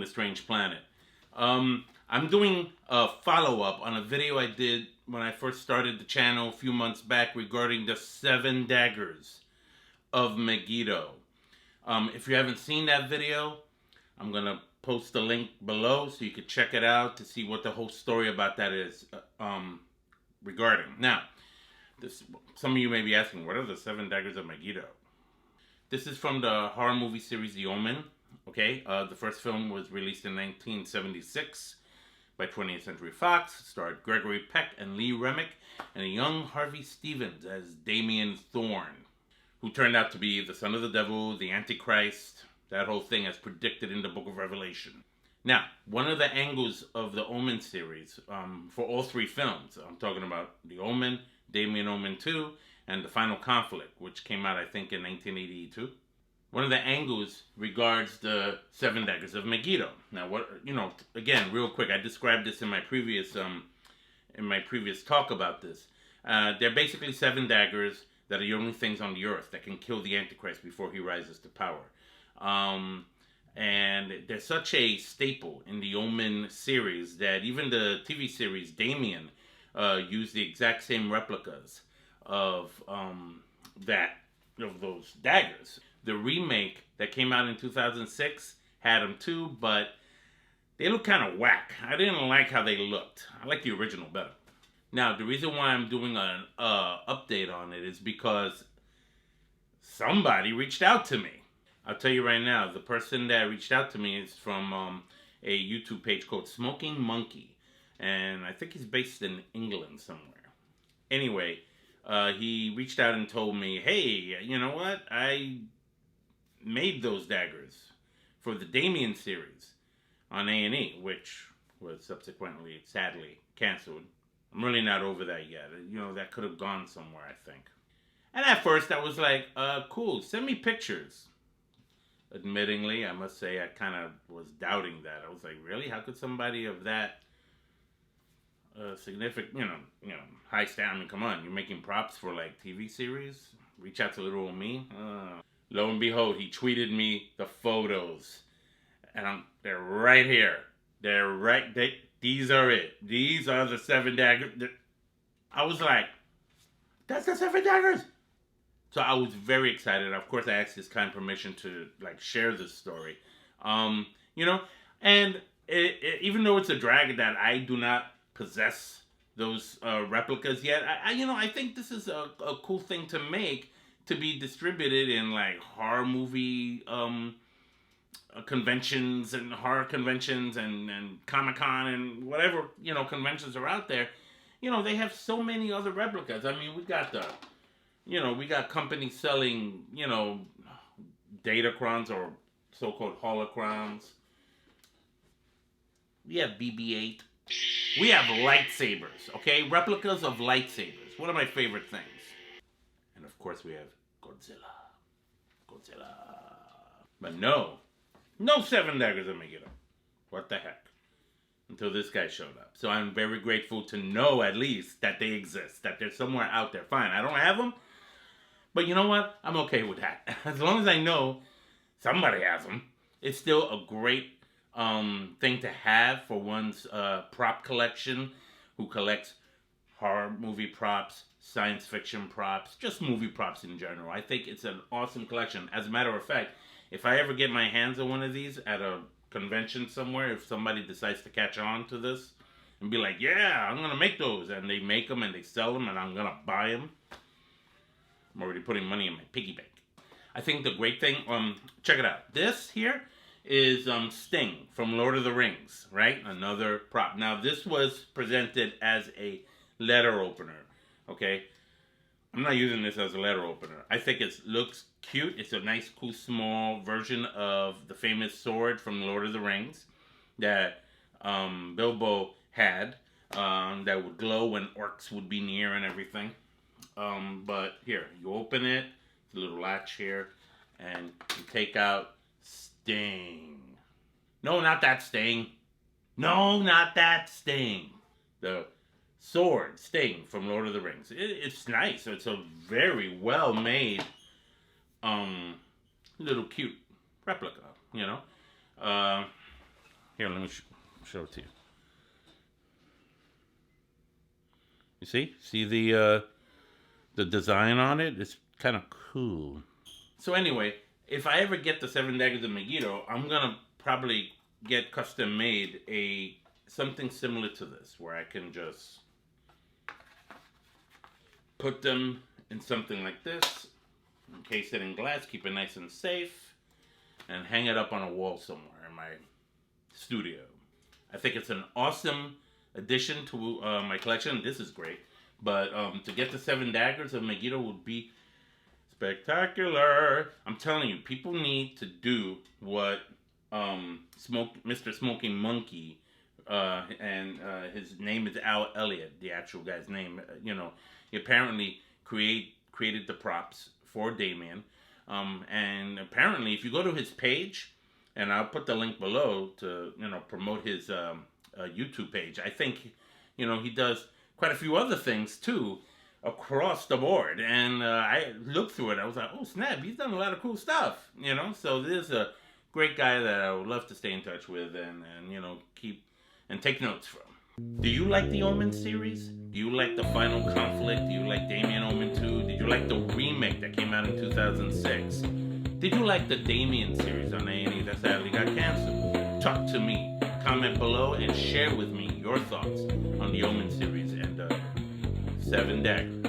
the Strange Planet. I'm doing a follow-up on a video I did when I first started the channel a few months back regarding the 7 Daggers of Megiddo. If you haven't seen that video, I'm going to post the link below so you can check it out to see what the whole story about that is regarding. Now, some of you may be asking, what are the 7 Daggers of Megiddo? This is from the horror movie series The Omen. Okay, the first film was released in 1976 by 20th Century Fox. It starred Gregory Peck and Lee Remick, and a young Harvey Stevens as Damien Thorne, who turned out to be the son of the devil, the Antichrist, that whole thing as predicted in the book of Revelation. Now, one of the angles of the Omen series, for all 3 films, I'm talking about The Omen, Damien Omen 2, and The Final Conflict, which came out, I think, in 1982. One of the angles regards the 7 Daggers of Megiddo. Now, again, real quick, I described this in my previous talk about this. They're basically 7 daggers that are the only things on the earth that can kill the Antichrist before he rises to power. And they're such a staple in the Omen series that even the TV series Damien used the exact same replicas of those daggers. The remake that came out in 2006 had them too, but they look kind of whack. I didn't like how they looked. I like the original better. Now, the reason why I'm doing an update on it is because somebody reached out to me. I'll tell you right now, the person that reached out to me is from a YouTube page called Smoking Monkey. And I think he's based in England somewhere. Anyway, he reached out and told me, hey, you know what? I made those daggers for the Damien series on A&E, which was subsequently, sadly, canceled. I'm really not over that yet. You know, that could have gone somewhere, I think. And at first, I was like, cool, send me pictures. Admittingly, I must say, I kind of was doubting that. I was like, really? How could somebody of that significant, high standard? I mean, come on, you're making props for, like, TV series? Reach out to little old me? Lo and behold, he tweeted me the photos. And they're right here. They're right, these are it. These are the 7 daggers. I was like, that's the 7 daggers? So I was very excited. Of course, I asked his kind permission to, like, share this story. And even though it's a drag that I do not possess those replicas yet, I think this is a cool thing to make, to be distributed in, like, horror movie conventions and horror conventions and Comic-Con and whatever, conventions are out there. They have so many other replicas. I mean, we got companies selling, Datacrons or so-called holocrons. We have BB-8. We have lightsabers, okay? Replicas of lightsabers. One of my favorite things. And of course we have Godzilla. But no 7 Daggers of Megiddo. What the heck? Until this guy showed up. So I'm very grateful to know at least that they exist, that they're somewhere out there. Fine, I don't have them, but you know what? I'm okay with that. As long as I know somebody has them, it's still a great thing to have for one's prop collection, who collects horror movie props, science fiction props, just movie props in general. I think it's an awesome collection. As a matter of fact, if I ever get my hands on one of these at a convention somewhere, if somebody decides to catch on to this and be like, yeah, I'm going to make those, and they make them and they sell them and I'm going to buy them, I'm already putting money in my piggy bank. I think the great thing, check it out. This here is Sting from Lord of the Rings, right? Another prop. Now, this was presented as a letter opener, okay? I'm not using this as a letter opener. I think it looks cute. It's a nice, cool, small version of the famous sword from Lord of the Rings that Bilbo had that would glow when orcs would be near and everything. But here, you open it, the little latch here, and you take out Sting. No, not that Sting. No, not that Sting. The sword Sting from Lord of the Rings. It's nice. It's a very well made little cute replica, Here, let me show it to you. You see? See the design on it? It's kind of cool. So anyway, if I ever get the 7 Daggers of Megiddo, I'm gonna probably get custom made something similar to this, where I can just put them in something like this, encase it in glass, keep it nice and safe, and hang it up on a wall somewhere in my studio. I think it's an awesome addition to my collection. This is great, but to get the 7 Daggers of Megiddo would be spectacular. I'm telling you, people need to do what Mr. Smoking Monkey, and his name is Al Elliott, the actual guy's name. He apparently created the props for Damien, and apparently, if you go to his page, and I'll put the link below to promote his YouTube page. I think he does quite a few other things too, across the board. And I looked through it. I was like, oh snap, he's done a lot of cool stuff. So this is a great guy that I would love to stay in touch with and keep and take notes from. Do you like the Omen series? Do you like the Final Conflict? Do you like Damien Omen 2? Did you like the remake that came out in 2006? Did you like the Damien series on A&E that sadly got canceled? Talk to me. Comment below and share with me your thoughts on the Omen series and 7 Daggers.